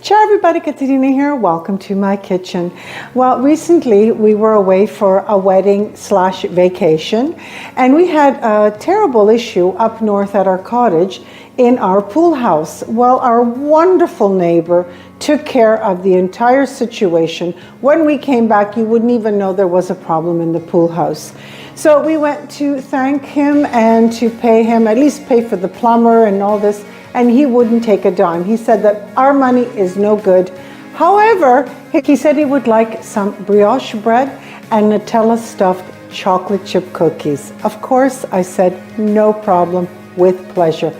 Ciao everybody, Katerina here. Welcome to my kitchen. Well, recently we were away for a wedding/vacation and we had a terrible issue up north at our cottage in our pool house. Well, our wonderful neighbor took care of the entire situation. When we came back, you wouldn't even know there was a problem in the pool house. So we went to thank him and to pay him, at least pay for the plumber and all this, and he wouldn't take a dime. He said that our money is no good. However, he said he would like some brioche bread and Nutella stuffed chocolate chip cookies. Of course, I said no problem, with pleasure.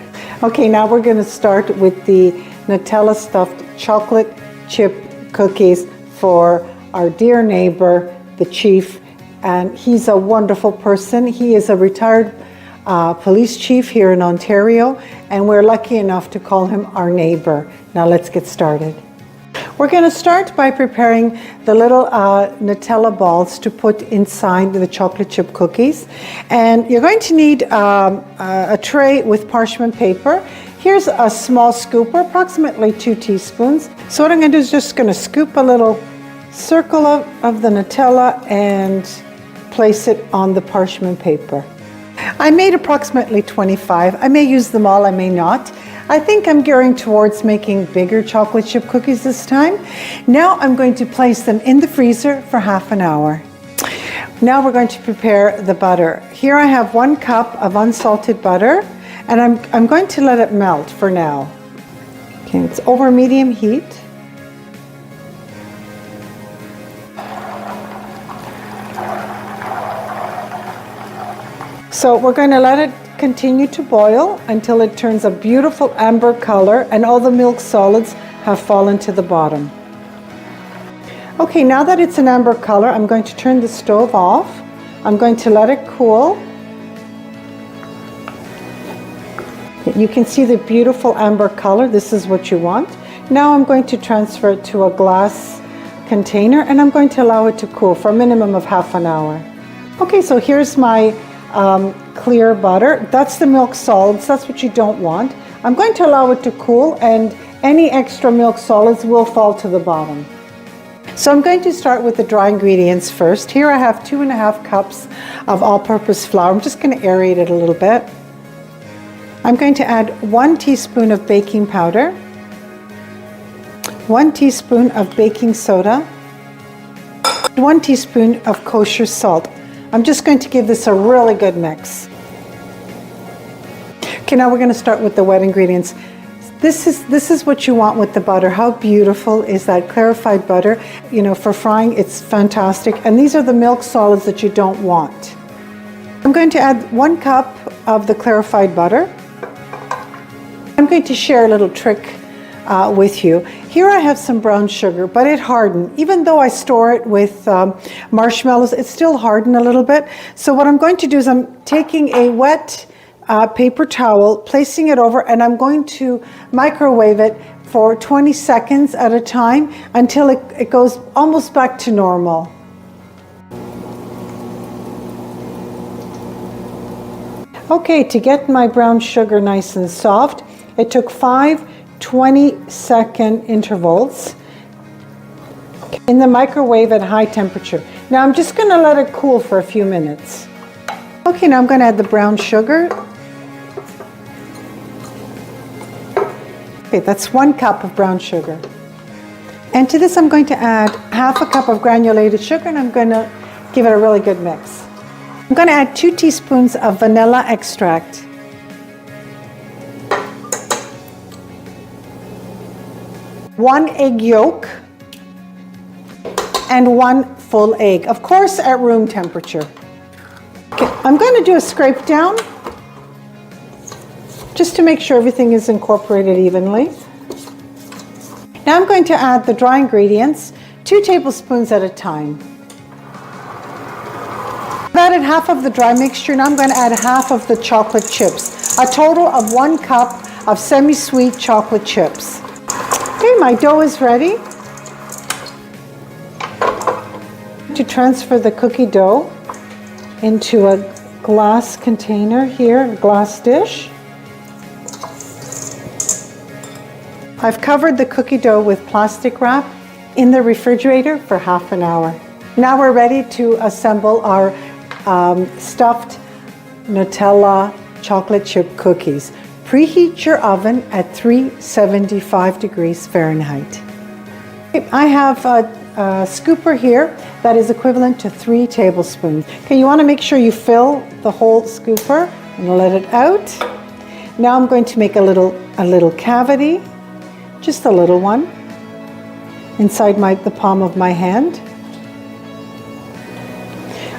Okay, now we're going to start with the Nutella stuffed chocolate chip cookies for our dear neighbor, the chief, and he's a wonderful person. He is a retired police chief here in Ontario, and we're lucky enough to call him our neighbor. Now let's get started. We're going to start by preparing the little Nutella balls to put inside the chocolate chip cookies. And you're going to need a tray with parchment paper. Here's a small scooper, approximately 2 teaspoons. So what I'm going to do is just going to scoop a little circle of the Nutella and place it on the parchment paper. I made approximately 25. I may use them all, I may not. I think I'm gearing towards making bigger chocolate chip cookies this time. Now I'm going to place them in the freezer for half an hour. Now we're going to prepare the butter. Here I have 1 cup of unsalted butter, and I'm going to let it melt for now. Okay, it's over medium heat. So we're going to let it continue to boil until it turns a beautiful amber color and all the milk solids have fallen to the bottom. Okay, now that it's an amber color, I'm going to turn the stove off. I'm going to let it cool. You can see the beautiful amber color. This is what you want. Now I'm going to transfer it to a glass container and I'm going to allow it to cool for a minimum of half an hour. Okay, so here's my clear butter. That's the milk solids. That's what you don't want. I'm going to allow it to cool and any extra milk solids will fall to the bottom. So I'm going to start with the dry ingredients first. Here I have 2.5 cups of all-purpose flour. I'm just going to aerate it a little bit. I'm going to add 1 teaspoon of baking powder, 1 teaspoon of baking soda, 1 teaspoon of kosher salt. I'm just going to give this a really good mix. Okay, now we're going to start with the wet ingredients. This is what you want with the butter. How beautiful is that clarified butter? You know, for frying, it's fantastic. And these are the milk solids that you don't want. I'm going to add 1 cup of the clarified butter. I'm going to share a little trick with you. Here I have some brown sugar, but it hardened. Even though I store it with marshmallows, it's still hardened a little bit. So what I'm going to do is I'm taking a wet paper towel, placing it over, and I'm going to microwave it for 20 seconds at a time until it goes almost back to normal. Okay, to get my brown sugar nice and soft, it took 5 20-second intervals in the microwave at high temperature. Now I'm just going to let it cool for a few minutes. Okay, now I'm going to add the brown sugar. Okay, that's 1 cup of brown sugar. And to this I'm going to add half a cup of granulated sugar and I'm going to give it a really good mix. I'm going to add 2 teaspoons of vanilla extract. 1 egg yolk and 1 full egg, of course at room temperature. Okay, I'm going to do a scrape down just to make sure everything is incorporated evenly. Now I'm going to add the dry ingredients, 2 tablespoons at a time. I've added half of the dry mixture, now I'm going to add half of the chocolate chips, a total of 1 cup of semi-sweet chocolate chips. Okay, my dough is ready. To transfer the cookie dough into a glass container here, a glass dish. I've covered the cookie dough with plastic wrap in the refrigerator for half an hour. Now we're ready to assemble our stuffed Nutella chocolate chip cookies. Preheat your oven at 375 degrees Fahrenheit. I have a scooper here that is equivalent to 3 tablespoons. Okay, you want to make sure you fill the whole scooper and let it out. Now I'm going to make a little cavity, just a little one, inside the palm of my hand.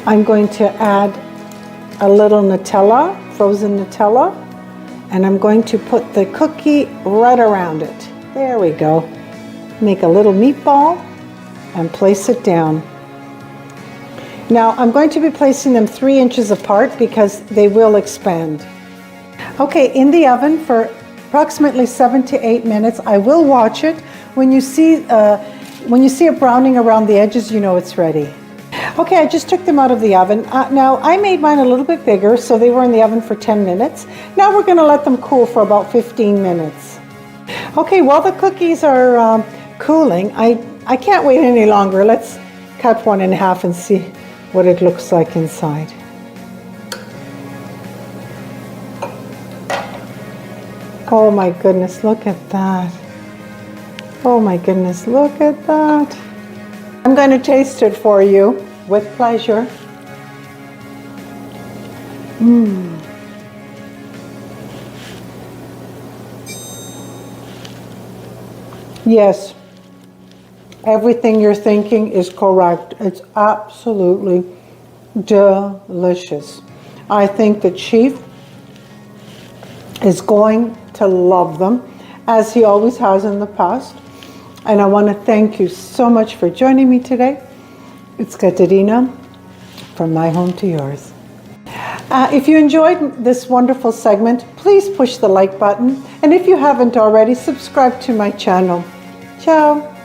I'm going to add a little Nutella, frozen Nutella, and I'm going to put the cookie right around it. There we go. Make a little meatball and place it down. Now I'm going to be placing them 3 inches apart because they will expand. Okay, in the oven for approximately 7 to 8 minutes. I will watch it. When you see it browning around the edges, you know it's ready. Okay, I just took them out of the oven. Now I made mine a little bit bigger, so they were in the oven for 10 minutes. Now we're going to let them cool for about 15 minutes. Okay, while the cookies are cooling, I can't wait any longer. Let's cut one in half and see what it looks like inside. Oh my goodness, look at that. Oh my goodness, look at that. I'm going to taste it for you with pleasure. Yes, everything you're thinking is correct. It's absolutely delicious. I think the chief is going to love them, as he always has in the past. And I want to thank you so much for joining me today. It's Katerina from my home to yours. If you enjoyed this wonderful segment, please push the like button. And if you haven't already, subscribe to my channel. Ciao.